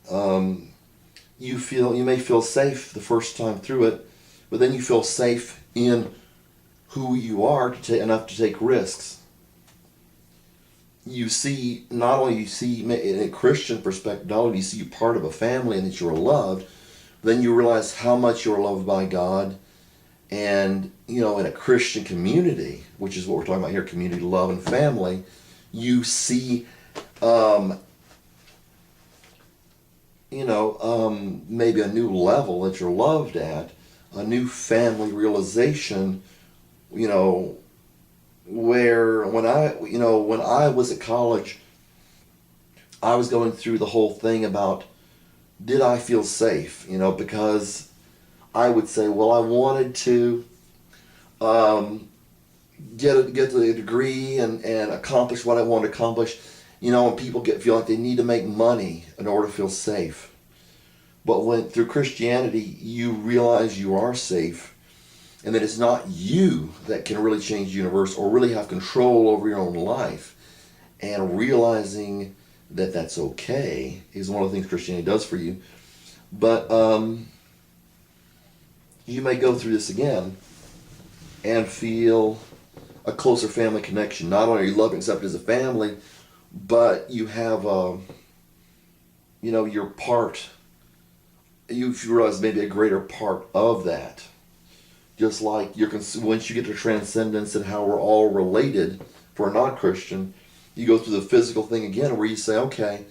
You may feel safe the first time through it, but then you feel safe in who you are enough to take risks. You see, not only you see in a Christian perspective, not only do you see you part of a family and that you're loved, then you realize how much you're loved by God. And, in a Christian community, which is what we're talking about here, community, love, and family, you see, maybe a new level that you're loved at, a new family realization, where when I was at college, I was going through the whole thing about, did I feel safe? Because I would say, well, I wanted to get the degree and accomplish what I wanted to accomplish. And people feel like they need to make money in order to feel safe. But through Christianity, you realize you are safe, and that it's not you that can really change the universe or really have control over your own life. And realizing that that's okay is one of the things Christianity does for you. But you may go through this again and feel a closer family connection. Not only are you loved and accepted as a family, but you have, you're part, you realize maybe a greater part of that. Just like once you get to transcendence and how we're all related for a non-Christian, you go through the physical thing again where you say, okay,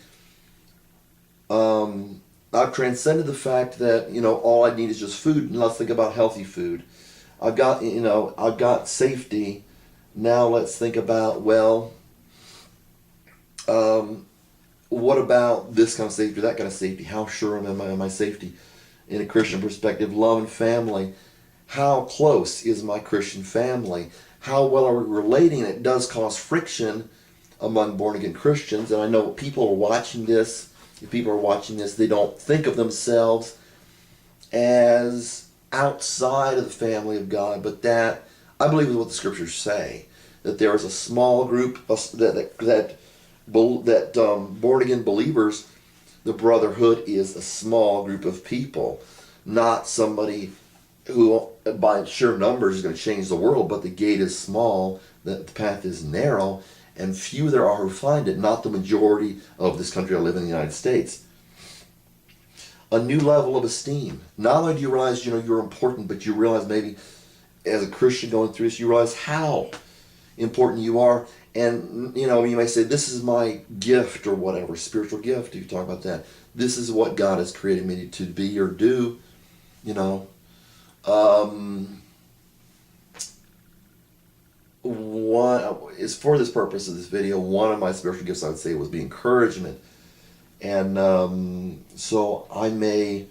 I've transcended the fact that, all I need is just food, and let's think about healthy food. I've got safety. Now let's think about, well, what about this kind of safety, that kind of safety? How sure am I of my safety? In a Christian perspective, love and family. How close is my Christian family? How well are we relating? It does cause friction among born-again Christians, and I know people are watching this. If people are watching this, they don't think of themselves as outside of the family of God, but that, I believe, is what the scriptures say, that there is a small group that born-again believers, the brotherhood is a small group of people, not somebody who by sheer numbers is going to change the world, but the gate is small, the path is narrow, and few there are who find it, not the majority of this country. I live in the United States. A new level of esteem. Not only do you realize, you're important, but you realize maybe as a Christian going through this, you realize how important you are. And, you may say, this is my gift or whatever, spiritual gift, if you talk about that. This is what God has created me to be or do, One is for this purpose of this video, one of my spiritual gifts, I would say, was be encouragement. And so I may,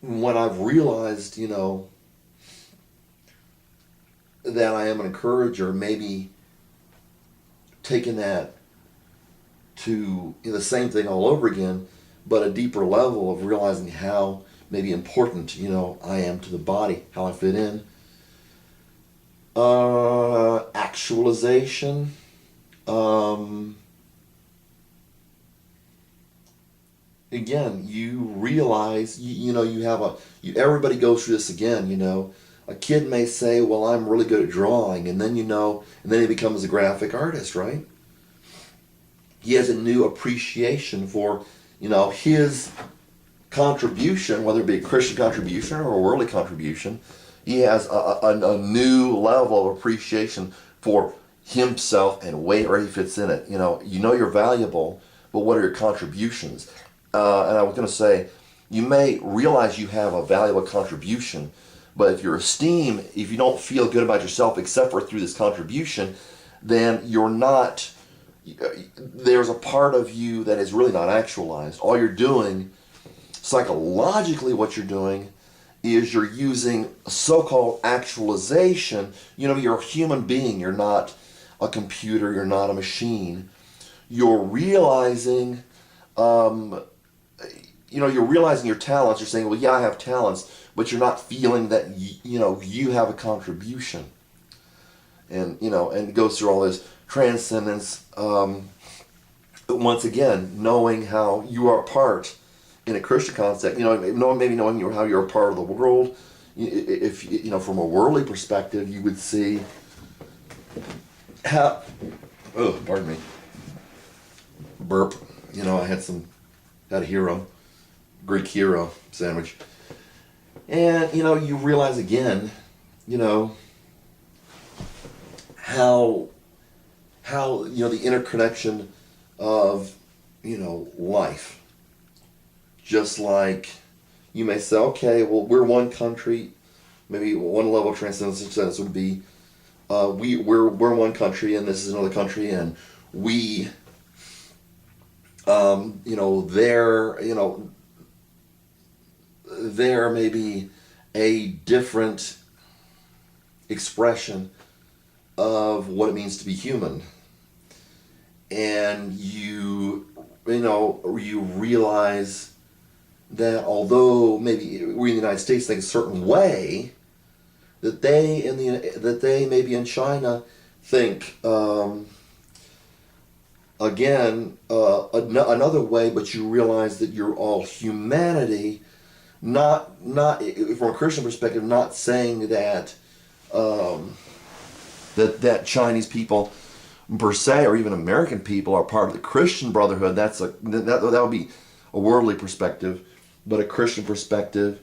when I've realized, that I am an encourager, maybe taking that to the same thing all over again, but a deeper level of realizing how maybe important, I am to the body, how I fit in. Actualization. Again, you realize, everybody goes through this again, A kid may say, well, I'm really good at drawing, and then and then he becomes a graphic artist, right? He has a new appreciation for, his contribution, whether it be a Christian contribution or a worldly contribution. He has a new level of appreciation for himself and where he fits in it. You're valuable, but what are your contributions? And I was going to say, you may realize you have a valuable contribution, but if you don't feel good about yourself except for through this contribution, then there's a part of you that is really not actualized. All you're doing, psychologically what you're doing, is you're using so-called actualization. You're a human being. You're not a computer. You're not a machine. You're realizing, you're realizing your talents. You're saying, well, yeah, I have talents, but you're not feeling that, you have a contribution. And, and it goes through all this transcendence, But once again, knowing how you are a part in a Christian context, maybe knowing how you're a part of the world. If from a worldly perspective, you would see how. Oh, pardon me. Burp. I had a Greek hero sandwich, and you realize again, how the interconnection of life. Just like you may say, okay, well, we're one country. Maybe one level of transcendence would be we're one country and this is another country, and we there may be a different expression of what it means to be human, and you realize that although maybe we in the United States think a certain way, that they maybe in China think another way, but you realize that you're all humanity, not from a Christian perspective, not saying that that Chinese people per se, or even American people, are part of the Christian Brotherhood. That would be a worldly perspective, but a Christian perspective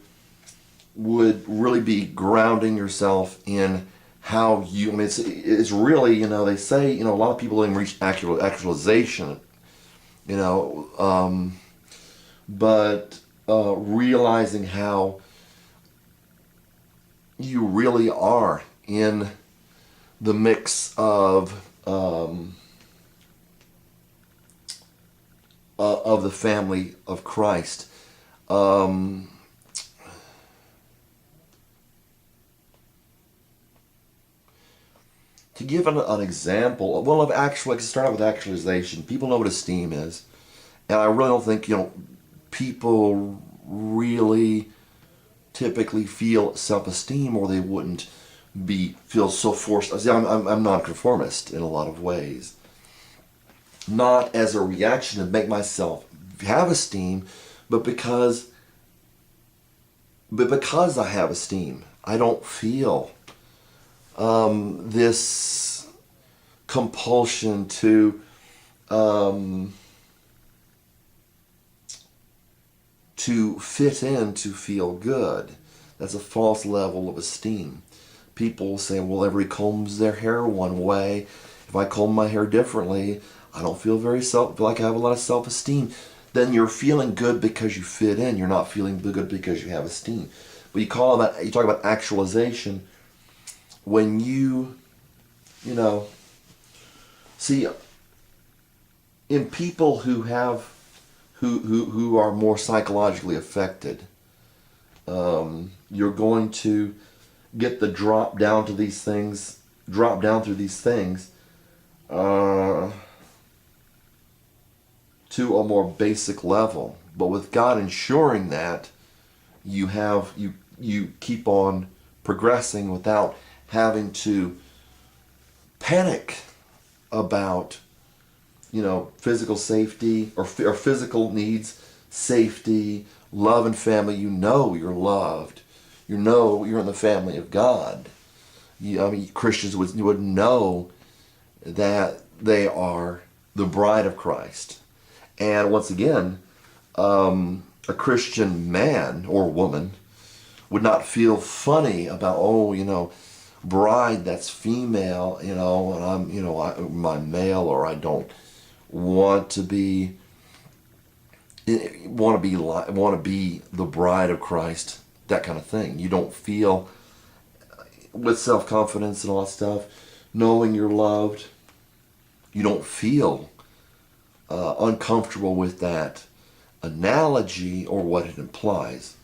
would really be grounding yourself in how you. I mean, it's really they say a lot of people didn't reach actualization, but realizing how you really are in the mix of the family of Christ. To give an example, start out with actualization. People know what esteem is, and I really don't think people really typically feel self-esteem, or they wouldn't feel so forced. See, I'm nonconformist in a lot of ways, not as a reaction to make myself have esteem, but because I have esteem, I don't feel this compulsion to fit in to feel good. That's a false level of esteem. People say, well, everybody combs their hair one way. If I comb my hair differently, I don't feel feel like I have a lot of self-esteem. Then you're feeling good because you fit in. You're not feeling good because you have esteem. But you talk about actualization when you see in people who are more psychologically affected, you're going to get the drop down through these things to a more basic level. But with God ensuring that you keep on progressing without having to panic about physical safety or physical needs, safety, love, and family. You're loved. You're in the family of God. Christians would know that they are the bride of Christ. And once again, a Christian man or woman would not feel funny about, bride that's female, and I'm male, or I don't want to be the bride of Christ, that kind of thing. You don't feel with self-confidence and all that stuff, knowing you're loved. You don't feel uncomfortable with that analogy or what it implies.